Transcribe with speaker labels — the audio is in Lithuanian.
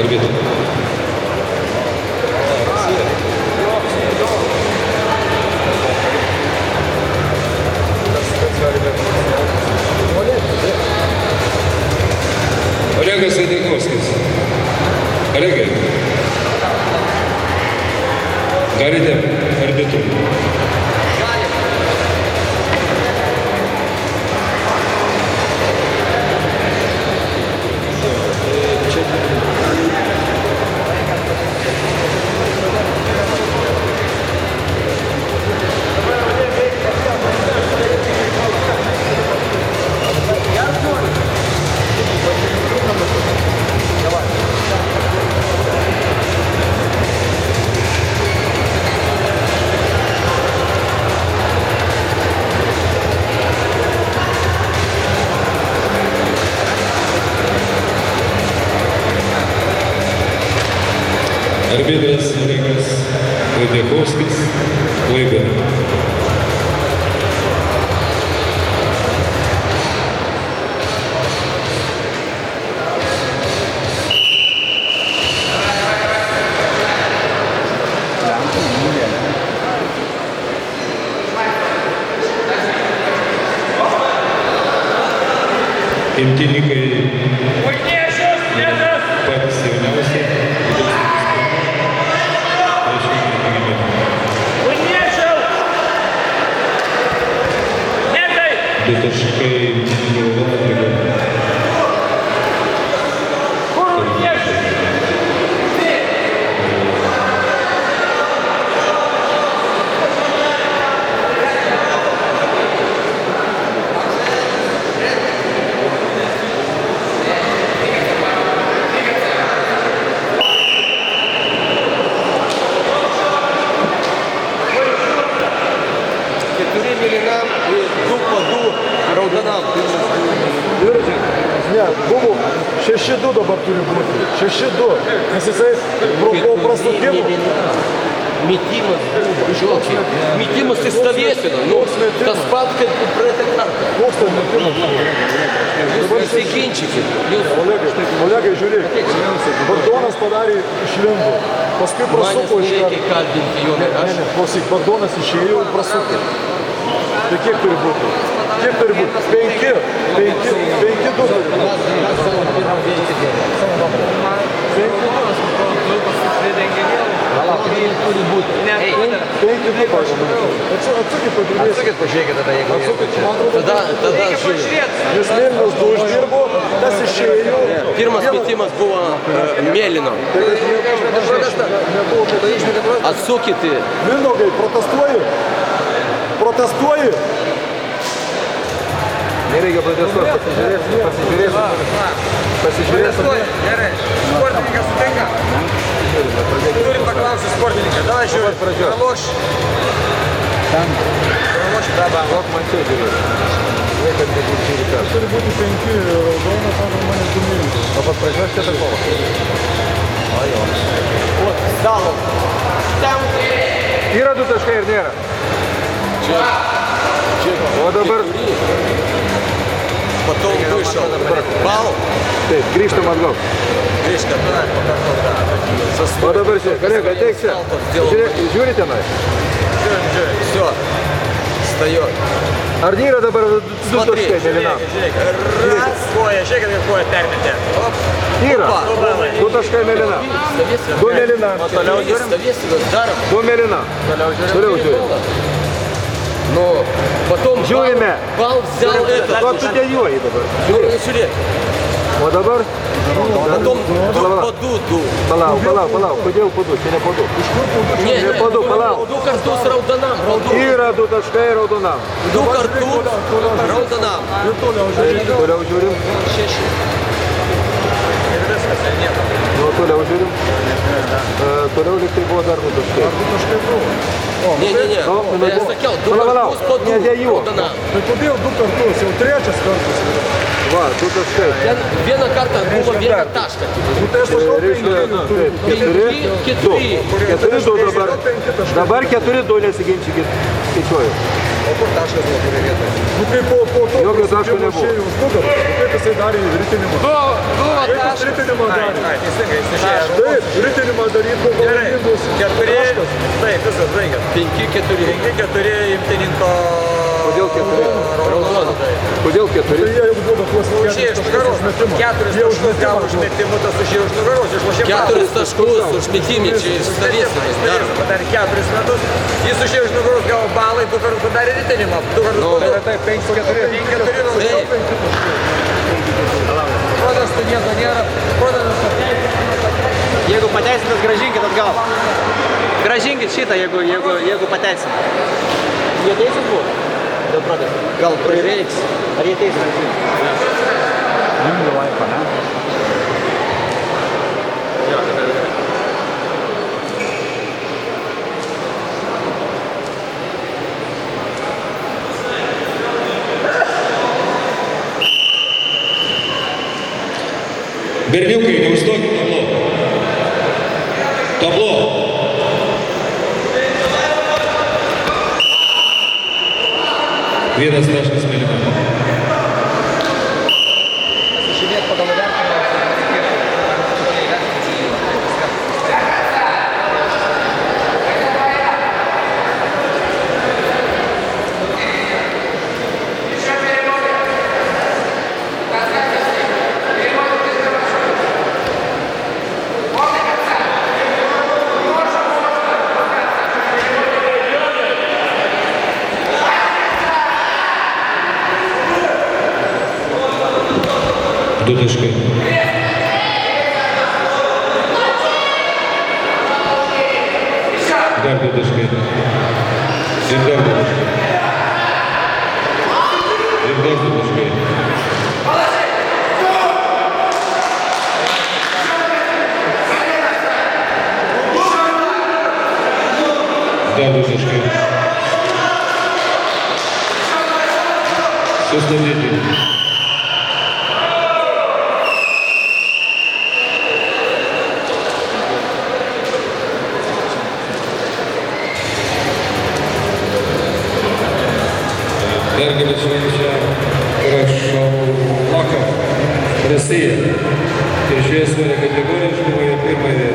Speaker 1: Arbitrai. Olegas Vaidekovskis. Olegai. Galite arbitrui. Arbitras Olegas Vaidekovskis, Klaipėda. Imtynikai patys jauniausi. Du taškai Vilnių.
Speaker 2: Ne, buvo 6-2 dabar turi būti. 6-2. Nes jisai po prasukimų.
Speaker 3: Metimas buvo, žiūrėk. Metimas į stovėsiną. Nu, tas pat, kaip praeitą kartą.
Speaker 2: Koks tai metimas buvo?
Speaker 3: Jūs nesiginčykit.
Speaker 2: Olegai, žiūrėk. Bagdonas padarė išlindo. Paskui prasuko iš karto.
Speaker 3: Reikia kalbinti jo.
Speaker 2: Ne, klausyk, Bagdonas išėjo ir prasukė. Tai kiek turi būti? Kiek turi būti? 5-2 turi būti. 5-2 pažiūrėjau. Atsukit pažiūrėsit.
Speaker 3: Atsukit pažiūrėkit tada, jeigu tada žiūrėk.
Speaker 2: Jūs Mėlynas 2 uždirbo, tas išėjo.
Speaker 3: Pirmas metimas buvo Mėlyno. Atsukit.
Speaker 2: Mindaugai, protestuoji? Protestuoji?
Speaker 4: Nereikia protestuoti, pasižiūrėsim.
Speaker 5: Gerai, sportininkas sutinka. Turim paklausyti sportininką. Davai žiūrėt, praloš. Praloš dabą.
Speaker 4: Lok man čia žiūrėti. Vaikas žiūri ką.
Speaker 2: Turi būti 5 raudona, sako mane 2 mėlynas.
Speaker 4: O pas pradžios čia tai kova.
Speaker 3: O, stalo. Tam.
Speaker 4: Yra 2 taškai ir nėra. O dabar...
Speaker 3: Потом вышел. Бал.
Speaker 4: Taip, grįžtam atgal.
Speaker 3: Grįžtam.
Speaker 4: O dabar čia, kolega, ateik čia. Žiūrite tenai.
Speaker 3: Все. Встает.
Speaker 4: Ar nėra dabar 2 taškai mėlynam?
Speaker 5: Раз, коя, žiūrėkit, kaip koja permetė.
Speaker 4: Yra. 2 taškai mėlynam. 2 mėlynam.
Speaker 3: Toliau žiūrim.
Speaker 4: 2 mėlynam. Toliau žiūrim.
Speaker 3: Но потом
Speaker 4: Žiūrime.
Speaker 3: Бал взял это.
Speaker 4: Ko tu dėjuoji dabar?
Speaker 3: Žiūrėk.
Speaker 4: O dabar?
Speaker 3: Потом по дуду.
Speaker 4: Palauk. Kodėl po 2? Čia ne po 2.
Speaker 3: Не,
Speaker 4: Не по 2, palauk.
Speaker 3: Du kartus raudonam.
Speaker 4: Yra 2 taškai raudonam.
Speaker 3: Du kartus raudonam.
Speaker 4: Toliau žiūrim. Nu, toliau žiūrim. Toliau lyg tai buvo dar 2 taškai.
Speaker 3: Не. Я sakiau, du kartus po 2 raudonam.
Speaker 2: Tai kodėl 2 kartus? Jau 3 kartus.
Speaker 4: Va, 2 taškai.
Speaker 3: Ten vieną kartą buvo vieną tašką.
Speaker 2: Nu tai aš sakau,
Speaker 4: Reiškia, 4-2 dabar. Dabar 4-2 nesiginčykit. Skaičiuoju.
Speaker 5: O kur taškas buvo kurioje vietoje?
Speaker 2: nu kaip po to,
Speaker 4: Jokio taško
Speaker 2: prasidėjo
Speaker 4: nebuvo.
Speaker 2: išėjo už nugarą, kaip jisai darė ritinimą.
Speaker 3: Buvo
Speaker 2: Kaip jis
Speaker 3: taškas.
Speaker 2: ritinimą darė?
Speaker 5: Ai, teisingai, jis išėjo.
Speaker 2: Taip, ritinimą daryti buvo
Speaker 5: Gerai,
Speaker 2: valandos
Speaker 5: 4,
Speaker 2: taškas.
Speaker 5: taip, visas baigęs.
Speaker 3: 5-4.
Speaker 5: 5-4 imtininko
Speaker 4: Kodėl 4?
Speaker 5: raudoną.
Speaker 4: Kodėl 4?
Speaker 2: Tai jie jau duoda tuos
Speaker 5: Išėjo iš nugaros. 4 taškus gavo už metimą, tas išėjo iš nugaros. Išlošė
Speaker 3: 4 taškus už metimį čia iš stovėsenos daro.
Speaker 5: Padarė 4 metus. Jis išėjo iš nugaros, gavo balą, 2 kartus padarė ritinimą. 2 kartus padarė taip, 5-4. 5-4 nuo Prodas tai nieko nėra. Prodas
Speaker 6: Jeigu pateisintas, gražinkit atgal. Gražinkit šitą, jeigu pateisintas. Jie teisūs buvo? Dėl protesto.
Speaker 3: Gal prireiks.
Speaker 6: Ar jie teisūs?
Speaker 1: Berniukai, neužstokit tablo. Tablo. Vienas taškas mėlyna.
Speaker 5: Žymėt pagal įvertinimą.
Speaker 1: Du taškai. Dar 2 taškai. Ir dar 2 taškai. Ir dar 2 taškai. Dar 2 taškai. Sustabdyti. Перший швидше Рашалаков, Росія. Тяжелая категорія, жмує першої